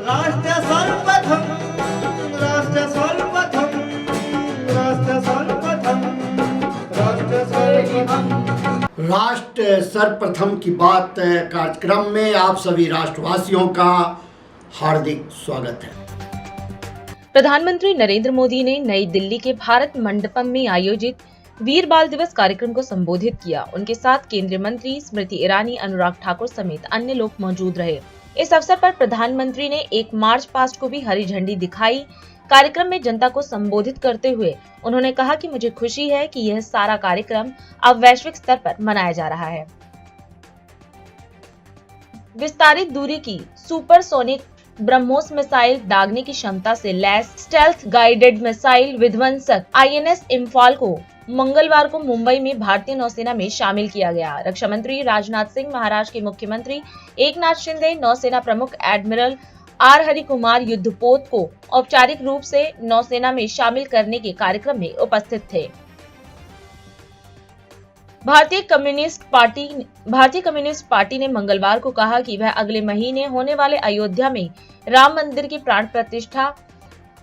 राष्ट्र सर्वप्रथम राष्ट्र सर्वप्रथम राष्ट्र सर्वप्रथम राष्ट्र सर्वप्रथम राष्ट्र सर्वप्रथम की बात कार्यक्रम में आप सभी राष्ट्रवासियों का हार्दिक स्वागत है। प्रधानमंत्री नरेंद्र मोदी ने नई दिल्ली के भारत मंडपम में आयोजित वीर बाल दिवस कार्यक्रम को संबोधित किया। उनके साथ केंद्रीय मंत्री स्मृति ईरानी, अनुराग ठाकुर समेत अन्य लोग मौजूद रहे। इस अवसर पर प्रधानमंत्री ने एक मार्च पास्ट को भी हरी झंडी दिखाई। कार्यक्रम में जनता को संबोधित करते हुए उन्होंने कहा कि मुझे खुशी है कि यह सारा कार्यक्रम अब वैश्विक स्तर पर मनाया जा रहा है। विस्तारित दूरी की सुपरसोनिक ब्रह्मोस मिसाइल दागने की क्षमता से लैस स्टेल्थ गाइडेड मिसाइल विध्वंसक आईएनएस इम्फाल को मंगलवार को मुंबई में भारतीय नौसेना में शामिल किया गया। रक्षा मंत्री राजनाथ सिंह, महाराष्ट्र के मुख्यमंत्री एकनाथ शिंदे, नौसेना प्रमुख एडमिरल आर हरि कुमार युद्धपोत को औपचारिक रूप से नौसेना में शामिल करने के कार्यक्रम में उपस्थित थे। भारतीय कम्युनिस्ट पार्टी ने मंगलवार को कहा कि वह अगले महीने होने वाले अयोध्या में राम मंदिर की प्राण प्रतिष्ठा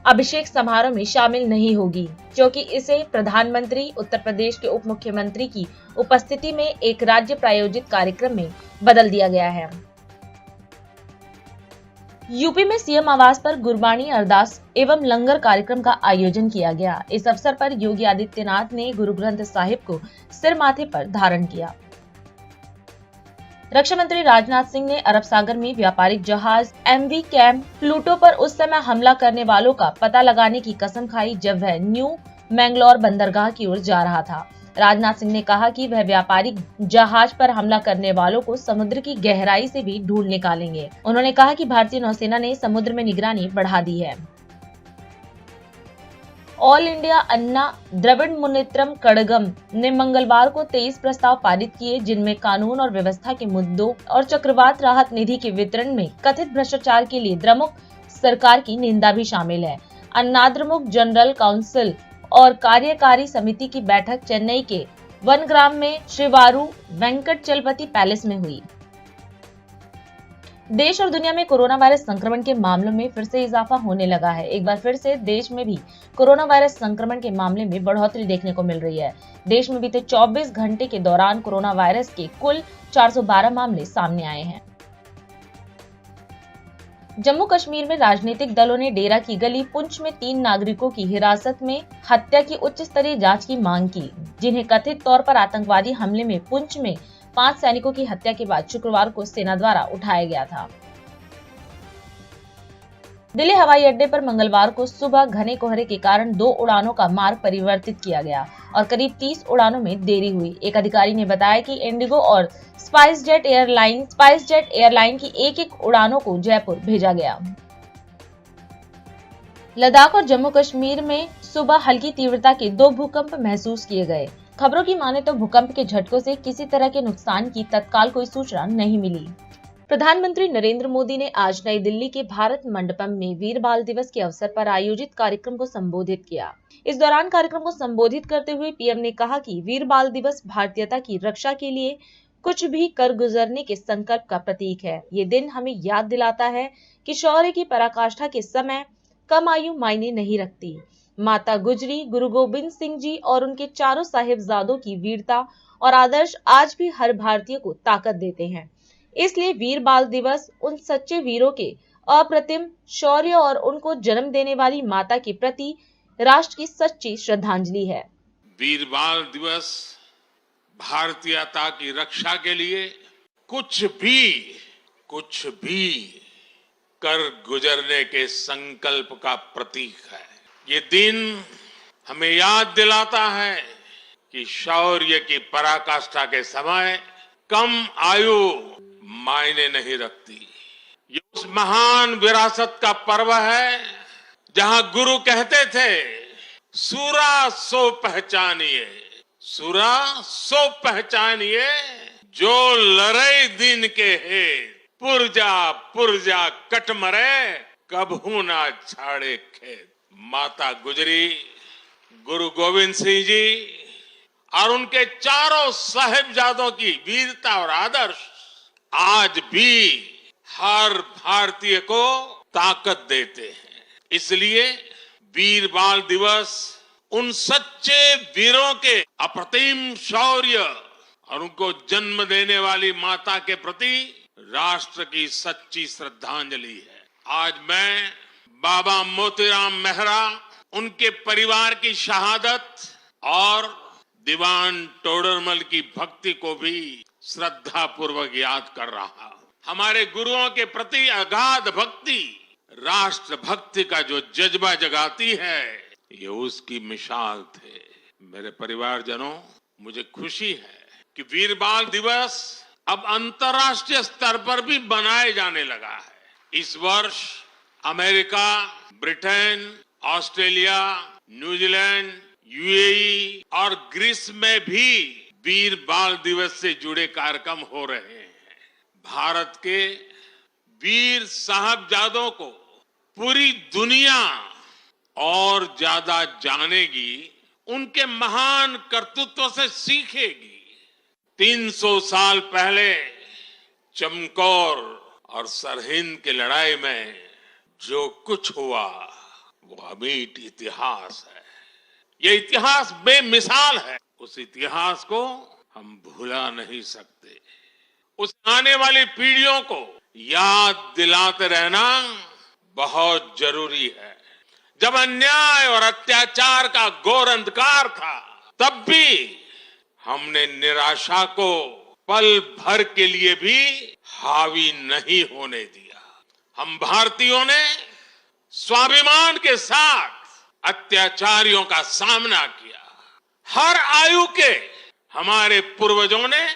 अभिषेक समारोह में शामिल नहीं होगी, क्योंकि इसे प्रधानमंत्री, उत्तर प्रदेश के उप मुख्यमंत्री की उपस्थिति में एक राज्य प्रायोजित कार्यक्रम में बदल दिया गया है। यूपी में सीएम आवास पर गुरबाणी, अरदास एवं लंगर कार्यक्रम का आयोजन किया गया। इस अवसर पर योगी आदित्यनाथ ने गुरु ग्रंथ साहिब को सिर माथे पर धारण किया। रक्षा मंत्री राजनाथ सिंह ने अरब सागर में व्यापारिक जहाज एमवी कैम प्लूटो पर उस समय हमला करने वालों का पता लगाने की कसम खाई जब वह न्यू मैंगलोर बंदरगाह की ओर जा रहा था। राजनाथ सिंह ने कहा कि वह व्यापारिक जहाज पर हमला करने वालों को समुद्र की गहराई से भी ढूंढ निकालेंगे। उन्होंने कहा कि भारतीय नौसेना ने समुद्र में निगरानी बढ़ा दी है। ऑल इंडिया अन्ना द्रविड़ मुनेत्रम कड़गम ने मंगलवार को 23 प्रस्ताव पारित किए, जिनमें कानून और व्यवस्था के मुद्दों और चक्रवात राहत निधि के वितरण में कथित भ्रष्टाचार के लिए द्रमुक सरकार की निंदा भी शामिल है। अन्नाद्रमुक जनरल काउंसिल और कार्यकारी समिति की बैठक चेन्नई के वनग्राम में श्रीवारू वेंकट चलपति पैलेस में हुई। देश और दुनिया में कोरोना वायरस संक्रमण के मामलों में फिर से इजाफा होने लगा है। एक बार फिर से देश में भी कोरोना वायरस संक्रमण के मामले में बढ़ोतरी देखने को मिल रही है। देश में बीते 24 घंटे के दौरान कोरोना वायरस के कुल 412 मामले सामने आए हैं। जम्मू कश्मीर में राजनीतिक दलों ने डेरा की गली पुंछ में 3 नागरिकों की हिरासत में हत्या की उच्च स्तरीय जांच की मांग की, जिन्हें कथित तौर पर आतंकवादी हमले में पुंछ में 5 सैनिकों की हत्या के बाद शुक्रवार को सेना द्वारा उठाया गया था। दिल्ली हवाई अड्डे पर मंगलवार को सुबह घने कोहरे के कारण 2 उड़ानों का मार्ग परिवर्तित किया गया और करीब 30 उड़ानों में देरी हुई। एक अधिकारी ने बताया कि इंडिगो और स्पाइस जेट एयरलाइन की एक उड़ानों को जयपुर भेजा गया। लद्दाख और जम्मू कश्मीर में सुबह हल्की तीव्रता के 2 भूकंप महसूस किए गए। खबरों की माने तो भूकंप के झटकों से किसी तरह के नुकसान की तत्काल कोई सूचना नहीं मिली। प्रधानमंत्री नरेंद्र मोदी ने आज नई दिल्ली के भारत मंडपम में वीर बाल दिवस के अवसर पर आयोजित कार्यक्रम को संबोधित किया। इस दौरान कार्यक्रम को संबोधित करते हुए पीएम ने कहा कि वीर बाल दिवस भारतीयता की रक्षा के लिए कुछ भी कर गुजरने के संकल्प का प्रतीक है। ये दिन हमें याद दिलाता है कि शौर्य की पराकाष्ठा के समय कम आयु मायने नहीं रखती। माता गुजरी, गुरु गोविंद सिंह जी और उनके चारों साहिबजादों की वीरता और आदर्श आज भी हर भारतीय को ताकत देते हैं। इसलिए वीर बाल दिवस उन सच्चे वीरों के अप्रतिम शौर्य और उनको जन्म देने वाली माता के प्रति राष्ट्र की सच्ची श्रद्धांजलि है। वीर बाल दिवस भारतीयता की रक्षा के लिए कुछ भी कर गुजरने के संकल्प का प्रतीक है। ये दिन हमें याद दिलाता है कि शौर्य की पराकाष्ठा के समय कम आयु मायने नहीं रखती। ये उस महान विरासत का पर्व है जहां गुरु कहते थे, सूरा सो पहचानिए जो लड़े दिन के है, पुरजा कट मरे कभू ना छाड़े खेत। माता गुजरी, गुरु गोविंद सिंह जी और उनके चारों साहिबजादों की वीरता और आदर्श आज भी हर भारतीय को ताकत देते हैं। इसलिए वीर बाल दिवस उन सच्चे वीरों के अप्रतिम शौर्य और उनको जन्म देने वाली माता के प्रति राष्ट्र की सच्ची श्रद्धांजलि है। आज मैं बाबा मोतीराम मेहरा, उनके परिवार की शहादत और दीवान टोडरमल की भक्ति को भी श्रद्धा पूर्वक याद कर रहा हूं। हमारे गुरुओं के प्रति अगाध भक्ति राष्ट्र भक्ति का जो जज्बा जगाती है, ये उसकी मिसाल थे। मेरे परिवारजनों, मुझे खुशी है कि वीर बाल दिवस अब अंतर्राष्ट्रीय स्तर पर भी मनाए जाने लगा है। इस वर्ष America, Britain, Australia, New Zealand, UAE और ग्रीस में भी वीर बाल दिवस से जुड़े कार्यक्रम हो रहे हैं। भारत के वीर साहबजादों को पूरी दुनिया और ज्यादा जानेगी, उनके महान कर्तृत्व से सीखेगी। 300 साल पहले चमकौर और सरहिंद की लड़ाई में जो कुछ हुआ वो अमिट इतिहास है। ये इतिहास बेमिसाल है। उस इतिहास को हम भुला नहीं सकते। उस आने वाली पीढ़ियों को याद दिलाते रहना बहुत जरूरी है। जब अन्याय और अत्याचार का घोर अंधकार था, तब भी हमने निराशा को पल भर के लिए भी हावी नहीं होने दिया। हम भारतीयों ने स्वाभिमान के साथ अत्याचारियों का सामना किया। हर आयु के हमारे पूर्वजों ने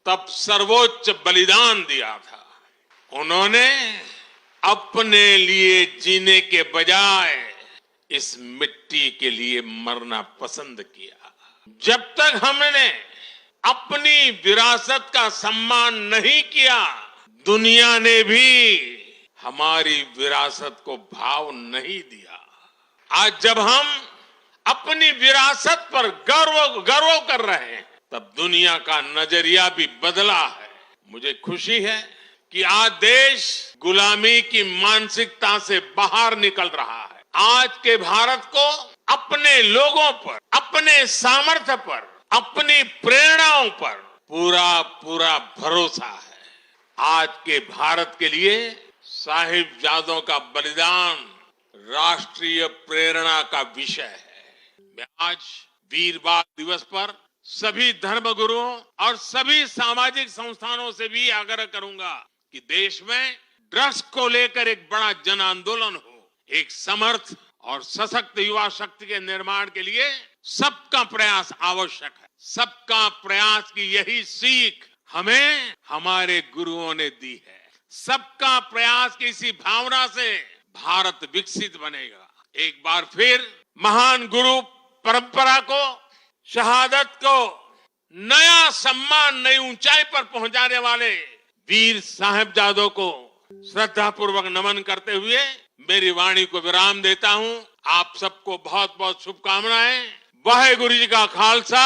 तब सर्वोच्च बलिदान दिया था। उन्होंने अपने लिए जीने के बजाय इस मिट्टी के लिए मरना पसंद किया। जब तक हमने अपनी विरासत का सम्मान नहीं किया, दुनिया ने भी हमारी विरासत को भाव नहीं दिया। आज जब हम अपनी विरासत पर गर्व कर रहे हैं, तब दुनिया का नजरिया भी बदला है। मुझे खुशी है कि आज देश गुलामी की मानसिकता से बाहर निकल रहा है। आज के भारत को अपने लोगों पर, अपने सामर्थ्य पर, अपनी प्रेरणाओं पर पूरा भरोसा है। आज के भारत के लिए साहिबजादों का बलिदान राष्ट्रीय प्रेरणा का विषय है। मैं आज वीर बाल दिवस पर सभी धर्मगुरुओं और सभी सामाजिक संस्थानों से भी आग्रह करूंगा कि देश में ड्रग्स को लेकर एक बड़ा जन आंदोलन हो। एक समर्थ और सशक्त युवा शक्ति के निर्माण के लिए सबका प्रयास आवश्यक है। सबका प्रयास की यही सीख हमें हमारे गुरुओं ने दी है। सबका प्रयास की इसी भावना से भारत विकसित बनेगा। एक बार फिर महान गुरु परंपरा को, शहादत को नया सम्मान, नई ऊंचाई पर पहुंचाने वाले वीर साहिबजादों को श्रद्धापूर्वक नमन करते हुए मेरी वाणी को विराम देता हूं। आप सबको बहुत बहुत शुभकामनाएं। वाहेगुरु जी का खालसा।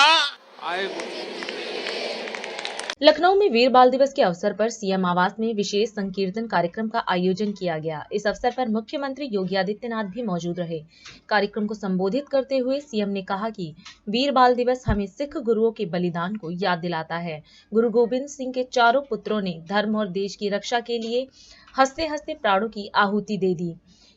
लखनऊ में वीर बाल दिवस के अवसर पर सीएम आवास में विशेष संकीर्तन कार्यक्रम का आयोजन किया गया। इस अवसर पर मुख्यमंत्री योगी आदित्यनाथ भी मौजूद रहे। कार्यक्रम को संबोधित करते हुए सीएम ने कहा कि वीर बाल दिवस हमें सिख गुरुओं के बलिदान को याद दिलाता है। गुरु गोविंद सिंह के चारों पुत्रों ने धर्म और देश की रक्षा के लिए हंसते हंसते प्राणों की आहुति दे दी।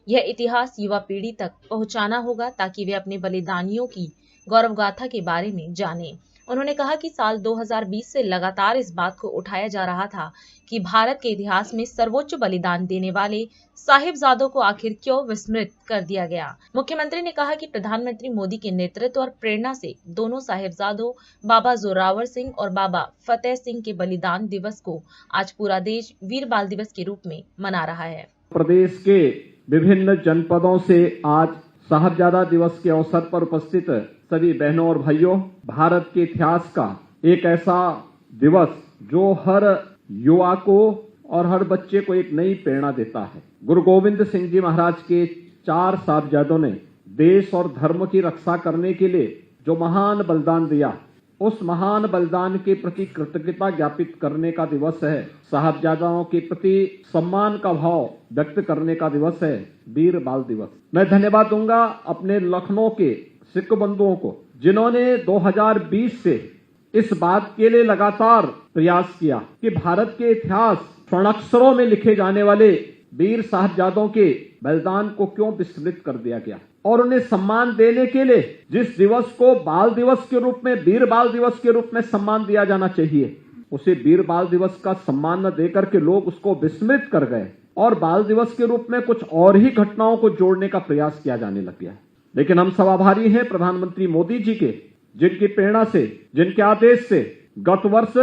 यह इतिहास युवा पीढ़ी तक पहुंचाना होगा ताकि वे अपने बलिदानियों की गौरव गाथा के बारे में जाने। उन्होंने कहा कि साल 2020 से लगातार इस बात को उठाया जा रहा था कि भारत के इतिहास में सर्वोच्च बलिदान देने वाले साहिबजादों को आखिर क्यों विस्मृत कर दिया गया। मुख्यमंत्री ने कहा कि प्रधानमंत्री मोदी के नेतृत्व और प्रेरणा से दोनों साहिबजादों बाबा जोरावर सिंह और बाबा फतेह सिंह के बलिदान दिवस को आज पूरा देश वीर बाल दिवस के रूप में मना रहा है। प्रदेश के विभिन्न जनपदों से आज साहिबजादा दिवस के अवसर पर उपस्थित सभी बहनों और भाइयों, भारत के इतिहास का एक ऐसा दिवस जो हर युवा को और हर बच्चे को एक नई प्रेरणा देता है। गुरु गोविंद सिंह जी महाराज के 4 साहिबजादों ने देश और धर्म की रक्षा करने के लिए जो महान बलिदान दिया, उस महान बलिदान के प्रति कृतज्ञता ज्ञापित करने का दिवस है। साहबजादाओं के प्रति सम्मान का भाव व्यक्त करने का दिवस है वीर बाल दिवस। मैं धन्यवाद दूंगा अपने लखनऊ के सिख बंधुओं को, जिन्होंने 2020 से इस बात के लिए लगातार प्रयास किया कि भारत के इतिहास स्वर्णाक्षरों में लिखे जाने वाले वीर साहबजादों के बलिदान को क्यों विस्मृत कर दिया गया, और उन्हें सम्मान देने के लिए जिस दिवस को बाल दिवस के रूप में, वीर बाल दिवस के रूप में सम्मान दिया जाना चाहिए, उसे वीर बाल दिवस का सम्मान न देकर के लोग उसको विस्मृत कर गए और बाल दिवस के रूप में कुछ और ही घटनाओं को जोड़ने का प्रयास किया जाने लग गया। लेकिन हम सब आभारी हैं प्रधानमंत्री मोदी जी के, जिनकी प्रेरणा से, जिनके आदेश से गत वर्ष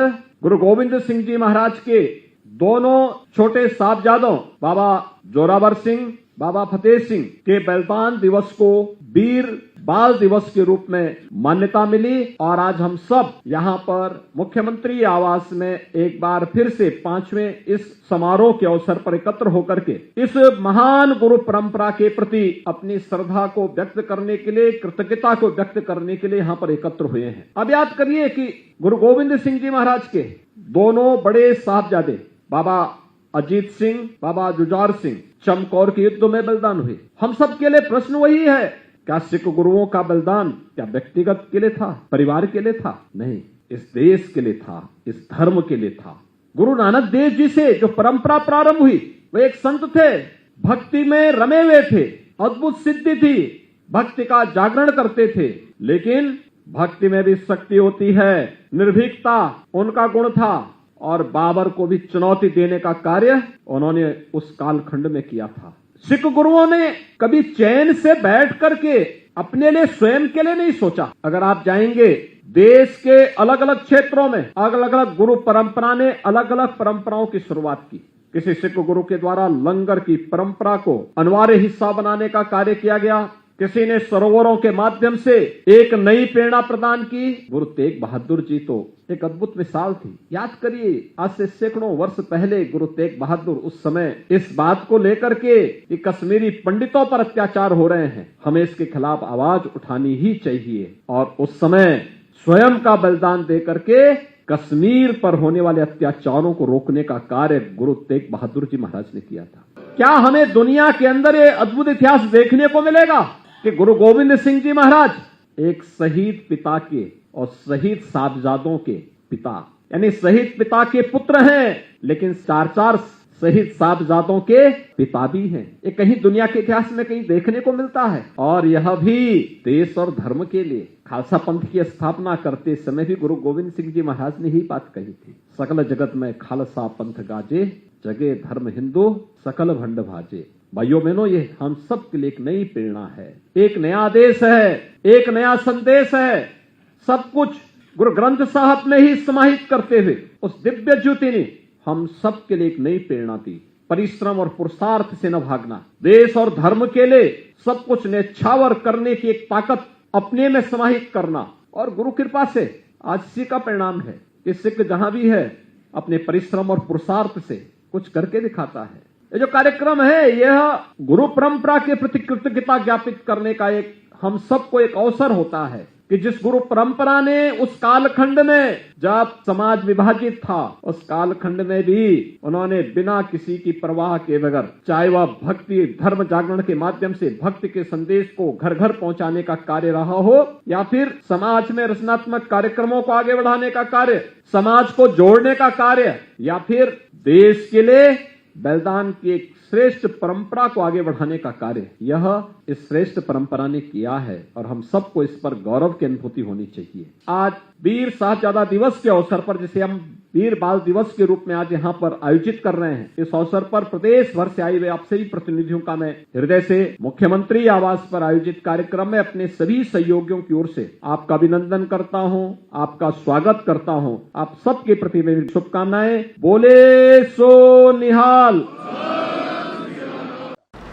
गुरु गोविंद सिंह जी महाराज के दोनों छोटे साहबजादों बाबा जोरावर सिंह, बाबा फतेह सिंह के बलिदान दिवस को वीर बाल दिवस के रूप में मान्यता मिली। और आज हम सब यहाँ पर मुख्यमंत्री आवास में एक बार फिर से 5वें इस समारोह के अवसर पर एकत्र होकर के इस महान गुरु परंपरा के प्रति अपनी श्रद्धा को व्यक्त करने के लिए, कृतज्ञता को व्यक्त करने के लिए यहाँ पर एकत्र हुए हैं। अब याद करिए कि गुरु गोविंद सिंह जी महाराज के दोनों बड़े साहबजादे बाबा अजीत सिंह, बाबा जुझार सिंह चमकौर के युद्ध में बलिदान हुए। हम सब के लिए प्रश्न वही है, क्या सिख गुरुओं का बलिदान क्या व्यक्तिगत के लिए था, परिवार के लिए था? नहीं, इस देश के लिए था, इस धर्म के लिए था। गुरु नानक देव जी से जो परंपरा प्रारंभ हुई, वे एक संत थे, भक्ति में रमे हुए थे, अद्भुत सिद्धि थी, भक्ति का जागरण करते थे। लेकिन भक्ति में भी शक्ति होती है, निर्भीकता उनका गुण था, और बाबर को भी चुनौती देने का कार्य उन्होंने उस कालखंड में किया था। सिख गुरुओं ने कभी चैन से बैठ करके अपने लिए, स्वयं के लिए नहीं सोचा। अगर आप जाएंगे देश के अलग अलग क्षेत्रों में, अलग अलग गुरु परंपरा ने अलग अलग परंपराओं की शुरुआत की। किसी सिख गुरु के द्वारा लंगर की परंपरा को अनिवार्य हिस्सा बनाने का कार्य किया गया, किसी ने सरोवरों के माध्यम से एक नई प्रेरणा प्रदान की। गुरु तेग बहादुर जी तो एक अद्भुत मिसाल थी। याद करिए, आज से सैकड़ों वर्ष पहले गुरु तेग बहादुर उस समय इस बात को लेकर के कि कश्मीरी पंडितों पर अत्याचार हो रहे हैं, हमें इसके खिलाफ आवाज उठानी ही चाहिए, और उस समय स्वयं का बलिदान दे करके कश्मीर पर होने वाले अत्याचारों को रोकने का कार्य गुरु तेग बहादुर जी महाराज ने किया था। क्या हमें दुनिया के अंदर ये अद्भुत इतिहास देखने को मिलेगा कि गुरु गोविंद सिंह जी महाराज एक शहीद पिता के और शहीद साहबजादों के पिता, यानी शहीद पिता के पुत्र हैं, लेकिन 4 शहीद साहबजादों के पिता भी हैं। ये कहीं दुनिया के इतिहास में कहीं देखने को मिलता है। और यह भी देश और धर्म के लिए, खालसा पंथ की स्थापना करते समय भी गुरु गोविंद सिंह जी महाराज ने ही बात कही थी, सकल जगत में खालसा पंथ गाजे, जगे धर्म हिंदू सकल भंड भाजे। भाइयों बहनों, ये हम सब के लिए एक नई प्रेरणा है, एक नया आदेश है, एक नया संदेश है। सब कुछ गुरु ग्रंथ साहब में ही समाहित करते हुए उस दिव्य ज्योति ने हम सब के लिए एक नई प्रेरणा दी। परिश्रम और पुरुषार्थ से न भागना, देश और धर्म के लिए सब कुछ न्यौछावर करने की एक ताकत अपने में समाहित करना। और गुरु कृपा से आज इसी का परिणाम है कि सिख जहां भी है अपने परिश्रम और पुरुषार्थ से कुछ करके दिखाता है। ये जो कार्यक्रम है, यह गुरु परंपरा के प्रति कृतज्ञता ज्ञापित करने का एक हम सबको एक अवसर होता है कि जिस गुरु परंपरा ने उस कालखंड में जब समाज विभाजित था, उस कालखंड में भी उन्होंने बिना किसी की परवाह के बगैर, चाहे वह भक्ति धर्म जागरण के माध्यम से भक्ति के संदेश को घर घर पहुंचाने का कार्य रहा हो, या फिर समाज में रचनात्मक कार्यक्रमों को आगे बढ़ाने का कार्य, समाज को जोड़ने का कार्य, या फिर देश के लिए बलिदान की एक श्रेष्ठ परंपरा को आगे बढ़ाने का कार्य, यह इस श्रेष्ठ परंपरा ने किया है और हम सबको इस पर गौरव की अनुभूति होनी चाहिए। आज वीर साहबजादा दिवस के अवसर पर, जिसे हम वीर बाल दिवस के रूप में आज यहाँ पर आयोजित कर रहे हैं, इस अवसर पर प्रदेश भर से आए हुए आप सभी प्रतिनिधियों का मैं हृदय से मुख्यमंत्री आवास पर आयोजित कार्यक्रम में अपने सभी सहयोगियों की ओर से आपका अभिनंदन करता हूँ, आपका स्वागत करता हूँ। आप सबके प्रति मेरी शुभकामनाएं। बोले सो निहाल।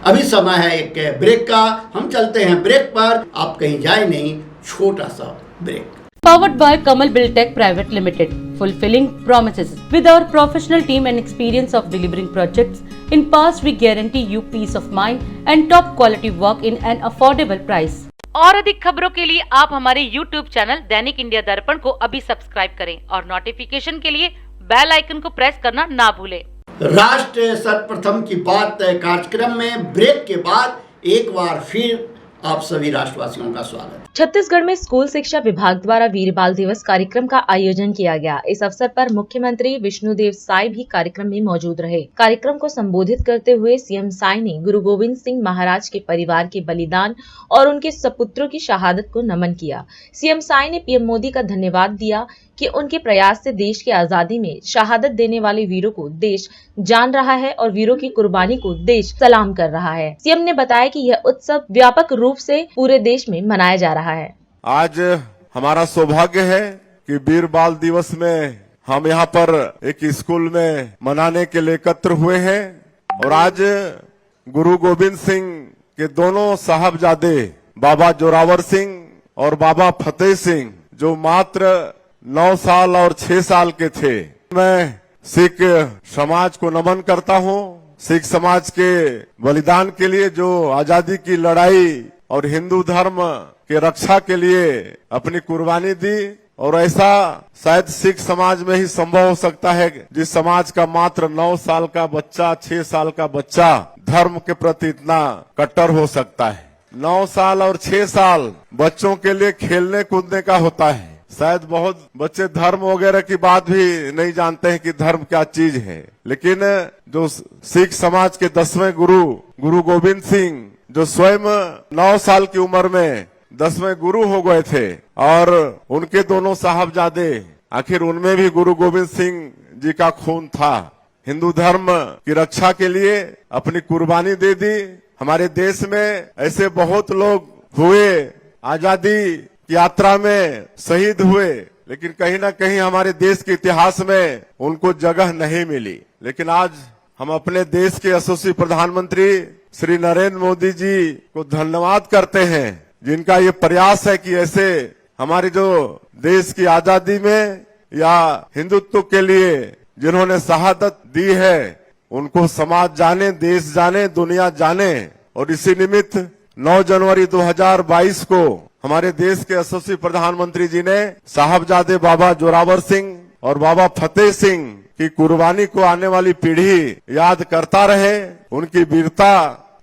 अभी समय है एक ब्रेक का, हम चलते हैं ब्रेक पर, आप कहीं जाए नहीं, छोटा सा break. Powered by Kamal Buildtech Private Limited, fulfilling promises. With our professional team and experience of delivering projects, in past we guarantee you peace of mind and top quality work in an affordable price. और अधिक खबरों के लिए आप हमारे YouTube channel दैनिक India दर्पण को अभी सब्सक्राइब करें और नोटिफिकेशन के लिए बेल आइकन को प्रेस करना ना भूलें। राष्ट्र सर्वप्रथम की बात कार्यक्रम में ब्रेक के बाद एक बार फिर आप सभी राष्ट्रवासियों का स्वागत। छत्तीसगढ़ में स्कूल शिक्षा विभाग द्वारा वीर बाल दिवस कार्यक्रम का आयोजन किया गया। इस अवसर पर मुख्यमंत्री विष्णुदेव साय भी कार्यक्रम में मौजूद रहे। कार्यक्रम को संबोधित करते हुए सीएम साय ने गुरु गोविंद सिंह महाराज के परिवार के बलिदान और उनके सपुत्रों की शहादत को नमन किया। सीएम साय ने पीएम मोदी का धन्यवाद दिया कि उनके प्रयास से देश की आजादी में शहादत देने वाले वीरों को देश जान रहा है और वीरों की कुर्बानी को देश सलाम कर रहा है। सीएम ने बताया कि यह उत्सव व्यापक रूप से पूरे देश में मनाया जा रहा है। आज हमारा सौभाग्य है कि वीर बाल दिवस में हम यहाँ पर एक स्कूल में मनाने के लिए एकत्र हुए हैं और आज गुरु गोविंद सिंह के दोनों साहबजादे बाबा जोरावर सिंह और बाबा फतेह सिंह जो मात्र 9 साल और 6 साल के थे। मैं सिख समाज को नमन करता हूँ। सिख समाज के बलिदान के लिए जो आजादी की लड़ाई और हिंदू धर्म के रक्षा के लिए अपनी कुर्बानी दी और ऐसा शायद सिख समाज में ही संभव हो सकता है जिस समाज का मात्र 9 साल का बच्चा 6 साल का बच्चा धर्म के प्रति इतना कट्टर हो सकता है। 9 साल और 6 साल बच्चों के लिए खेलने कूदने का होता है। शायद बहुत बच्चे धर्म वगैरह की बात भी नहीं जानते हैं कि धर्म क्या चीज है, लेकिन जो सिख समाज के 10वें गुरु गोविंद सिंह जो स्वयं 9 साल की उम्र में 10वें गुरु हो गए थे और उनके दोनों साहबजादे, आखिर उनमें भी गुरु गोविंद सिंह जी का खून था। हिंदू धर्म की रक्षा के लिए अपनी कुर्बानी दे दी। हमारे देश में ऐसे बहुत लोग हुए, आजादी की यात्रा में शहीद हुए, लेकिन कहीं ना कहीं हमारे देश के इतिहास में उनको जगह नहीं मिली। लेकिन आज हम अपने देश के यशस्वी प्रधानमंत्री श्री नरेंद्र मोदी जी को धन्यवाद करते हैं, जिनका ये प्रयास है कि ऐसे हमारी जो देश की आजादी में या हिंदुत्व के लिए जिन्होंने शहादत दी है उनको समाज जाने, देश जाने, दुनिया जाने। और इसी निमित्त 9 जनवरी 2022 को हमारे देश के यशस्वी प्रधानमंत्री जी ने साहबजादे बाबा जोरावर सिंह और बाबा फतेह सिंह की कुर्बानी को आने वाली पीढ़ी याद करता रहे, उनकी वीरता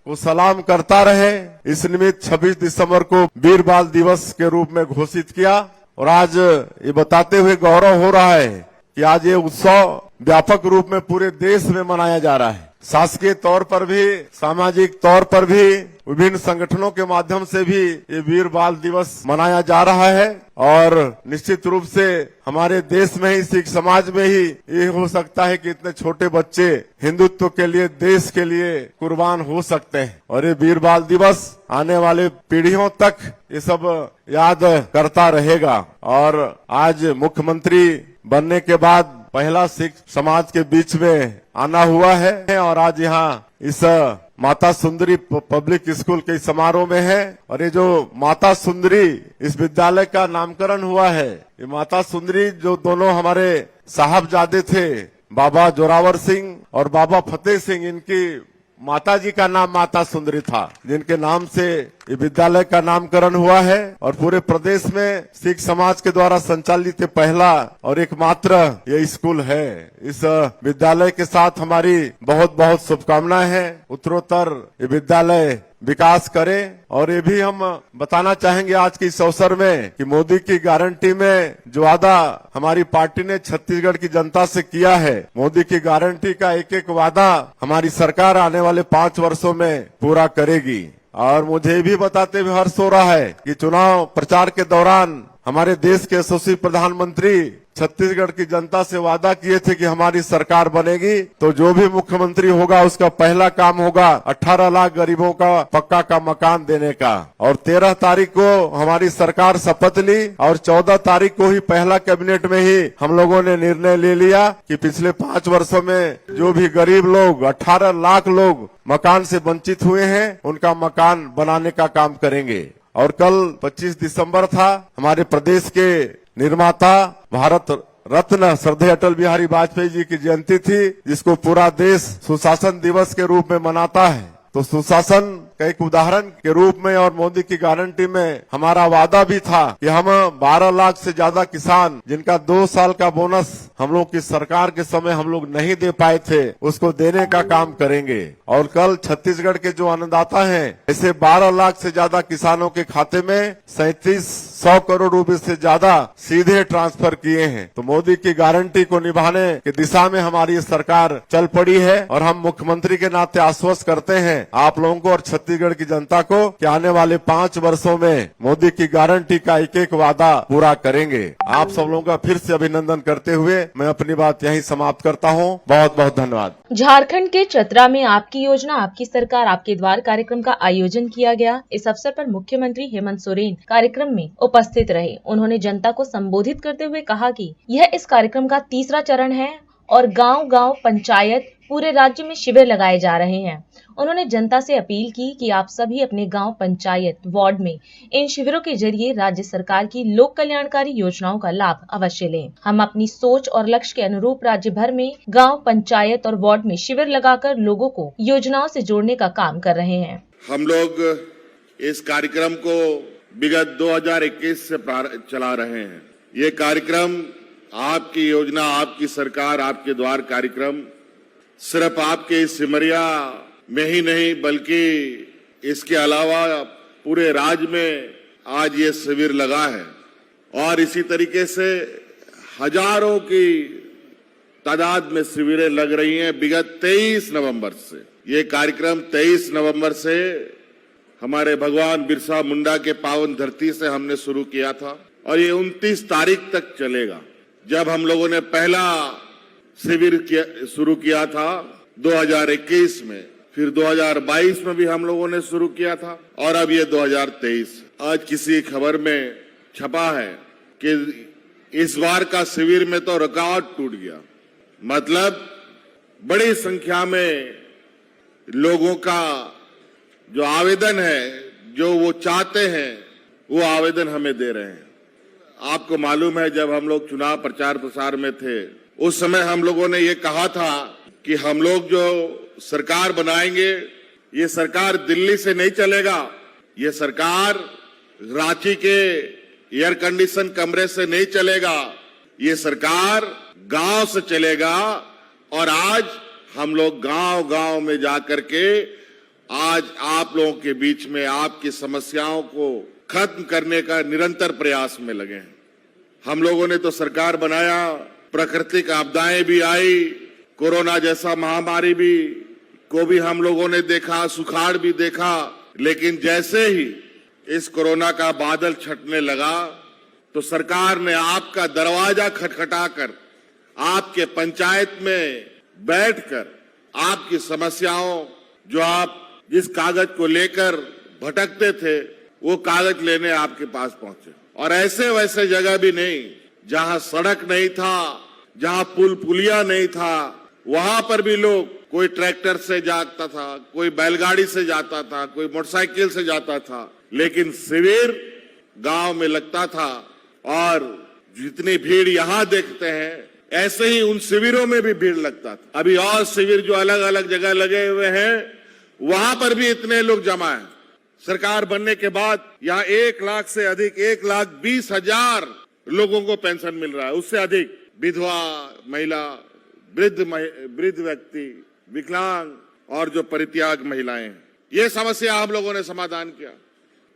को सलाम करता रहे। इस निमित्त 26 दिसंबर को वीर बाल दिवस के रूप में घोषित किया और आज ये बताते हुए गौरव हो रहा है कि आज ये उत्सव व्यापक रूप में पूरे देश में मनाया जा रहा है। शासकीय तौर पर भी, सामाजिक तौर पर भी, विभिन्न संगठनों के माध्यम से भी ये वीर बाल दिवस मनाया जा रहा है और निश्चित रूप से हमारे देश में ही, सिख समाज में ही ये हो सकता है कि इतने छोटे बच्चे हिंदुत्व के लिए, देश के लिए कुर्बान हो सकते हैं। और ये वीर बाल दिवस आने वाले पीढ़ियों तक ये सब याद करता रहेगा। और आज मुख्यमंत्री बनने के बाद पहला सिख समाज के बीच में आना हुआ है और आज यहाँ इस माता सुंदरी पब्लिक स्कूल के समारोह में है। और ये जो माता सुंदरी इस विद्यालय का नामकरण हुआ है, ये माता सुंदरी जो दोनों हमारे साहबजादे थे बाबा जोरावर सिंह और बाबा फतेह सिंह, इनकी माता जी का नाम माता सुंदरी था, जिनके नाम से ये विद्यालय का नामकरण हुआ है। और पूरे प्रदेश में सिख समाज के द्वारा संचालित पहला और एकमात्र ये स्कूल है। इस विद्यालय के साथ हमारी बहुत बहुत शुभकामनाएं हैं। उत्तरोत्तर ये विद्यालय विकास करे। और ये भी हम बताना चाहेंगे आज के इस अवसर में कि मोदी की गारंटी में जो वादा हमारी पार्टी ने छत्तीसगढ़ की जनता से किया है, मोदी की गारंटी का एक एक वादा हमारी सरकार आने वाले 5 वर्षों में पूरा करेगी। और मुझे भी बताते हुए हर्ष हो रहा है कि चुनाव प्रचार के दौरान हमारे देश के यशस्वी प्रधानमंत्री छत्तीसगढ़ की जनता से वादा किए थे कि हमारी सरकार बनेगी तो जो भी मुख्यमंत्री होगा उसका पहला काम होगा 18 लाख गरीबों का पक्का का मकान देने का। और 13 तारीख को हमारी सरकार शपथ ली और 14 तारीख को ही पहला कैबिनेट में ही हम लोगों ने निर्णय ले लिया कि पिछले 5 वर्षों में जो भी गरीब लोग 18 लाख लोग मकान से वंचित हुए हैं उनका मकान बनाने का काम करेंगे। और कल 25 दिसंबर था, हमारे प्रदेश के निर्माता भारत रत्न श्रद्धेय अटल बिहारी वाजपेयी जी की जयंती थी, जिसको पूरा देश सुशासन दिवस के रूप में मनाता है। तो सुशासन का एक उदाहरण के रूप में और मोदी की गारंटी में हमारा वादा भी था कि हम 12 लाख से ज्यादा किसान जिनका 2 साल का बोनस हम लोग की सरकार के समय हम लोग नहीं दे पाए थे, उसको देने का काम करेंगे। और कल छत्तीसगढ़ के जो अन्नदाता हैं, ऐसे 12 लाख से ज्यादा किसानों के खाते में 3700 करोड़ रुपए से ज्यादा सीधे ट्रांसफर किए हैं। तो मोदी की गारंटी को निभाने की दिशा में हमारी सरकार चल पड़ी है और हम मुख्यमंत्री के नाते आश्वस्त करते हैं आप लोगों को और छत्तीसगढ़ की जनता को कि आने वाले 5 वर्षों में मोदी की गारंटी का एक एक वादा पूरा करेंगे। आप सब लोगों का फिर से अभिनंदन करते हुए मैं अपनी बात यहीं समाप्त करता हूं। बहुत बहुत धन्यवाद। झारखंड के चतरा में आपकी योजना आपकी सरकार आपके द्वार कार्यक्रम का आयोजन किया गया। इस अवसर पर मुख्यमंत्री हेमंत सोरेन कार्यक्रम में उपस्थित रहे। उन्होंने जनता को संबोधित करते हुए कहा कि यह इस कार्यक्रम का तीसरा चरण है और गांव-गांव पंचायत पूरे राज्य में शिविर लगाए जा रहे हैं। उन्होंने जनता से अपील की कि आप सभी अपने गांव, पंचायत, वार्ड में इन शिविरों के जरिए राज्य सरकार की लोक कल्याणकारी योजनाओं का लाभ अवश्य लें। हम अपनी सोच और लक्ष्य के अनुरूप राज्य भर में गांव, पंचायत और वार्ड में शिविर लगाकर लोगों को योजनाओं से जोड़ने का काम कर रहे हैं। हम लोग इस कार्यक्रम को विगत 2021 से चला रहे हैं। ये कार्यक्रम आपकी योजना, आपकी सरकार, आपके द्वार कार्यक्रम सिर्फ आपके सिमरिया में ही नहीं बल्कि इसके अलावा पूरे राज्य में आज ये शिविर लगा है और इसी तरीके से हजारों की तादाद में शिविरें लग रही हैं। विगत 23 नवंबर से ये कार्यक्रम 23 नवंबर से हमारे भगवान बिरसा मुंडा के पावन धरती से हमने शुरू किया था और ये 29 तारीख तक चलेगा। जब हम लोगों ने पहला शिविर शुरू किया था 2021 में, फिर 2022 में भी हम लोगों ने शुरू किया था और अब ये 2023। आज किसी खबर में छपा है कि इस बार का शिविर में तो रिकॉर्ड टूट गया। मतलब बड़ी संख्या में लोगों का जो आवेदन है, जो वो चाहते हैं, वो आवेदन हमें दे रहे हैं। आपको मालूम है जब हम लोग चुनाव प्रचार प्रसार में थे उस समय हम लोगों ने ये कहा था कि हम लोग जो सरकार बनाएंगे ये सरकार दिल्ली से नहीं चलेगा, ये सरकार रांची के एयर कंडीशन कमरे से नहीं चलेगा, ये सरकार गांव से चलेगा। और आज हम लोग गांव-गांव में जाकर के आज आप लोगों के बीच में आपकी समस्याओं को खत्म करने का निरंतर प्रयास में लगे हैं। हम लोगों ने तो सरकार बनाया, प्राकृतिक आपदाएं भी आई, कोरोना जैसा महामारी को भी हम लोगों ने देखा, सुखाड़ भी देखा, लेकिन जैसे ही इस कोरोना का बादल छटने लगा तो सरकार ने आपका दरवाजा खटखटाकर आपके पंचायत में बैठकर आपकी समस्याओं, जो आप जिस कागज को लेकर भटकते थे, वो कागज लेने आपके पास पहुंचे। और ऐसे वैसे जगह भी नहीं, जहां सड़क नहीं था, जहां पुल पुलिया नहीं था, वहां पर भी लोग, कोई ट्रैक्टर से जाता था, कोई बैलगाड़ी से जाता था, कोई मोटरसाइकिल से जाता था, लेकिन शिविर गांव में लगता था। और जितनी भीड़ यहां देखते हैं ऐसे ही उन शिविरों में भी भीड़ लगता था। अभी और शिविर जो अलग अलग जगह लगे हुए हैं वहां पर भी इतने लोग जमा हैं। सरकार बनने के बाद यहाँ 1 लाख से अधिक, 1,20,000 लोगों को पेंशन मिल रहा है, उससे अधिक विधवा महिला, वृद्ध व्यक्ति, विकलांग और जो परित्याग महिलाएं हैं, ये समस्या हम लोगों ने समाधान किया।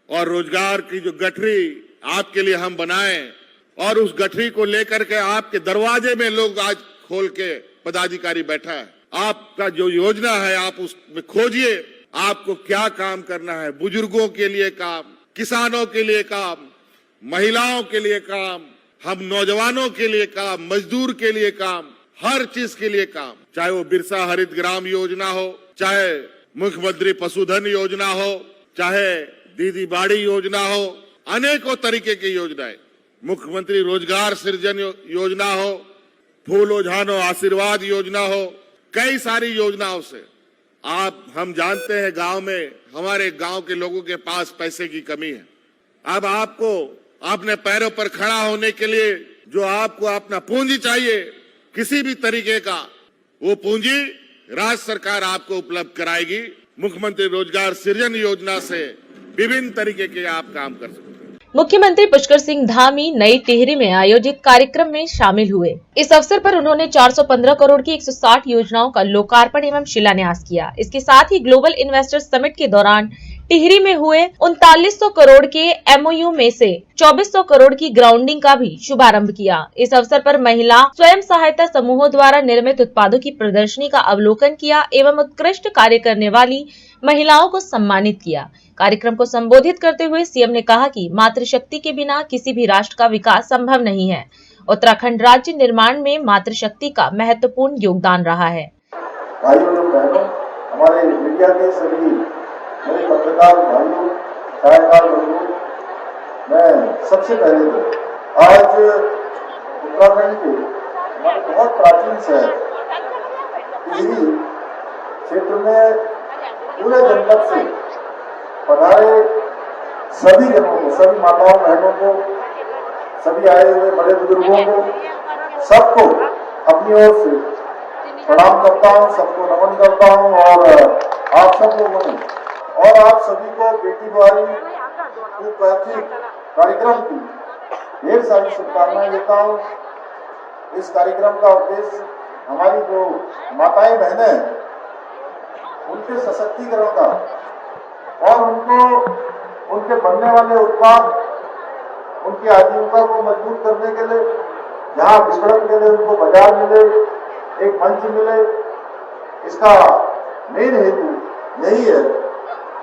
और रोजगार की जो गठरी आपके लिए हम बनाए और उस गठरी को लेकर के आपके दरवाजे में लोग आज खोल के पदाधिकारी बैठा है। आपका जो योजना है आप उसमें खोजिए, आपको क्या काम करना है। बुजुर्गों के लिए काम, किसानों के लिए काम, महिलाओं के लिए काम, हम नौजवानों के लिए काम, मजदूर के लिए काम, हर चीज के लिए काम। चाहे वो बिरसा हरित ग्राम योजना हो, चाहे मुख्यमंत्री पशुधन योजना हो, चाहे दीदी बाड़ी योजना हो, अनेकों तरीके की योजनाएं, मुख्यमंत्री रोजगार सृजन योजना हो, फूल ओझानो आशीर्वाद योजना हो, कई सारी योजनाओं से हम जानते हैं गांव में, हमारे गांव के लोगों के पास पैसे की कमी है। अब आपको अपने पैरों पर खड़ा होने के लिए जो आपको अपना पूंजी चाहिए, किसी भी तरीके का, वो पूंजी राज्य सरकार आपको उपलब्ध कराएगी। मुख्यमंत्री रोजगार सृजन योजना से विभिन्न तरीके के आप काम कर सकते हैं। मुख्यमंत्री पुष्कर सिंह धामी नई टिहरी में आयोजित कार्यक्रम में शामिल हुए। इस अवसर पर उन्होंने 415 करोड़ की 160 योजनाओं का लोकार्पण एवं शिलान्यास किया। इसके साथ ही ग्लोबल इन्वेस्टर समिट के दौरान टिहरी में हुए 3900 करोड़ के MOU में से 2400 करोड़ की ग्राउंडिंग का भी शुभारंभ किया। इस अवसर पर महिला स्वयं सहायता समूहों द्वारा निर्मित उत्पादों की प्रदर्शनी का अवलोकन किया एवं उत्कृष्ट कार्य करने वाली महिलाओं को सम्मानित किया। कार्यक्रम को संबोधित करते हुए सीएम ने कहा कि मातृशक्ति के बिना किसी भी राष्ट्र का विकास संभव नहीं है। उत्तराखंड राज्य निर्माण में मातृशक्ति का महत्वपूर्ण योगदान रहा है। भाइयों एवं बहनों, हमारे मीडिया के सभी मेरे पत्रकार भाइयों, छायाकार बंधुओं, मैं सबसे पहले तो आज उत्तराखंड के हमारे बहुत प्राचीन शहर टिहरी क्षेत्र में पूरे जनपद से पधारे सभी जनों को, सभी माताओं बहनों को, सभी आए हुए बड़े बुजुर्गों को, सबको अपनी ओर से प्रणाम करता हूँ, सबको नमन करता हूँ और आप सब लोगों ने और आप सभी को बेटी द्वारी कार्यक्रम की ढेर सारी शुभकामनाएं देता हूँ। इस कार्यक्रम का उद्देश्य हमारी जो माताएं बहनें हैं उनके सशक्तिकरण का और उनको उनके बनने वाले उत्पाद, उनकी आजीविका को मजबूत करने के लिए, जहाँ विपणन के लिए उनको बाजार मिले, एक मंच मिले, इसका मेन हेतु यही है।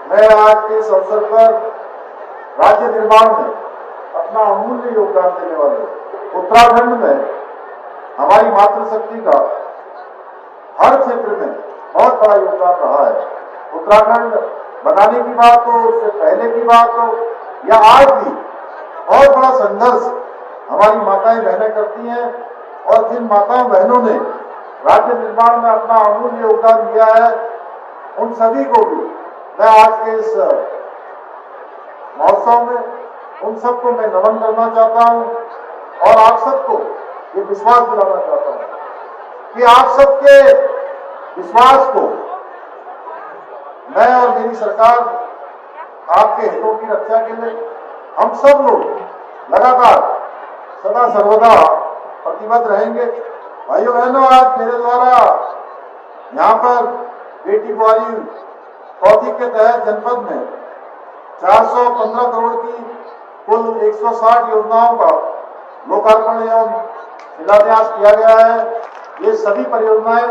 मैं आज के इस अवसर पर राज्य निर्माण में अपना अमूल्य योगदान देने वाले उत्तराखंड में हमारी मातृशक्ति का हर क्षेत्र में बहुत बड़ा योगदान रहा है। उत्तराखंड बनाने की बात हो, उससे पहले की बात हो या आज भी बहुत बड़ा संघर्ष हमारी माताएं बहनें करती हैं और जिन माताओं बहनों ने राज्य निर्माण में अपना अमूल्य योगदान दिया है, उन सभी को भी मैं आज के इस महोत्सव में उन सबको मैं नमन करना चाहता हूं और आप सबको ये विश्वास दिलाना चाहता हूं कि आप सबके विश्वास को मैं और मेरी सरकार आपके हितों की रक्षा के लिए हम सब लोग लगातार सदा सर्वदा प्रतिबद्ध रहेंगे। भाइयों बहनों, आज मेरे द्वारा यहाँ पर बेटी द्वारी पौधी के तहत जनपद में 415 करोड़ की कुल 160 योजनाओं का लोकार्पण एवं शिलान्यास किया गया है। ये सभी परियोजनाएं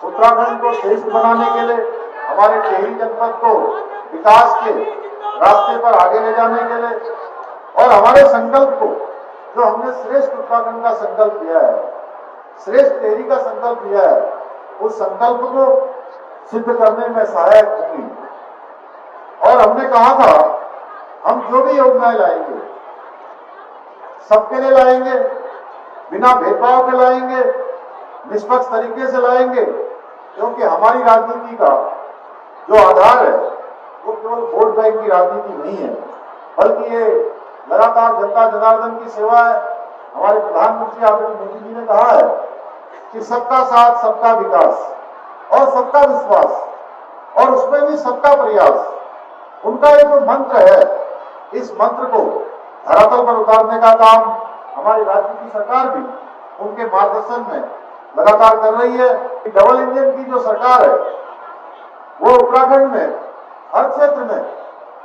उत्तराखंड को श्रेष्ठ बनाने के लिए, हमारे टिहरी जनपद को विकास के रास्ते पर आगे ले जाने के लिए और हमारे संकल्प को, जो हमने श्रेष्ठ उत्तराखंड का संकल्प लिया है, श्रेष्ठ टिहरी का संकल्प लिया है, उस संकल्प को सिद्ध करने में सहायक होंगी। और हमने कहा था हम जो भी योजनाएं लाएंगे सबके लिए लाएंगे, बिना भेदभाव के लाएंगे, निष्पक्ष तरीके से लाएंगे, क्योंकि हमारी राजनीति का जो आधार है वो केवल वोट बैंक की राजनीति नहीं है, बल्कि ये लगातार जनता जनार्दन की सेवा है। हमारे प्रधानमंत्री आदरणीय मोदी जी ने कहा है कि सबका साथ, सबका विकास और सबका विश्वास और उसमें भी सबका प्रयास, उनका ये जो मंत्र है, इस मंत्र को धरातल पर उतारने का काम हमारी राज्य की सरकार भी उनके मार्गदर्शन में लगातार कर रही है। डबल इंजन की जो सरकार है वो उत्तराखंड में हर क्षेत्र में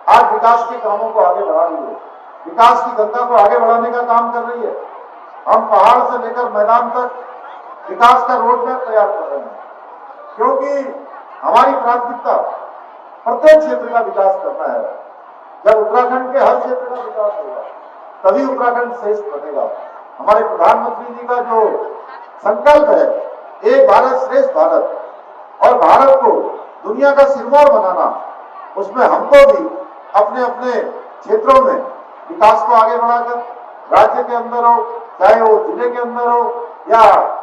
आज विकास के कामों को आगे बढ़ा रही है, विकास की गंगा को आगे बढ़ाने का काम कर रही है। हम पहाड़ से लेकर मैदान तक विकास का रोड मैप तैयार कर रहे हैं, क्योंकि हमारी प्राथमिकता प्रत्येक क्षेत्र का विकास करना है। जब उत्तराखंड के हर क्षेत्र का विकास होगा तभी उत्तराखंड श्रेष्ठ बनेगा। हमारे प्रधानमंत्री जी का जो संकल्प है, एक भारत श्रेष्ठ भारत, और भारत को दुनिया का सिरमौर बनाना, उसमें हमको भी अपने अपने क्षेत्रों में विकास को आगे बढ़ाकर, राज्य के अंदर हो, चाहे वो जिले के अंदर हो या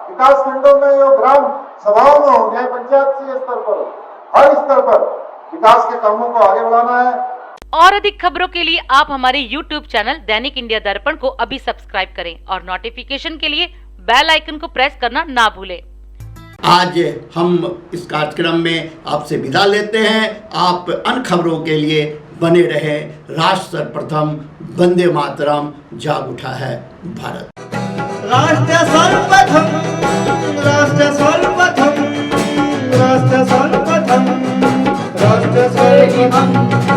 विकास खंडों में हो, ग्राम सभाओं में हो, चाहे पंचायत स्तर पर हो, हर स्तर पर विकास के कामों को आगे बढ़ाना है। और अधिक खबरों के लिए आप हमारे YouTube चैनल दैनिक इंडिया दर्पण को अभी सब्सक्राइब करें और नोटिफिकेशन के लिए बेल आइकन को प्रेस करना ना भूलें। आज हम इस कार्यक्रम में आपसे विदा लेते हैं। आप अन्य खबरों के लिए बने रहे। राष्ट्र सर्वप्रथम, वंदे मातरम, जाग उठा है भारत। राष्ट्र सर्वप्रथम, राष्ट्र सर्वप्रथम, राष्ट्र सर्वप्रथम, राष्ट्र सर्वप्रथम।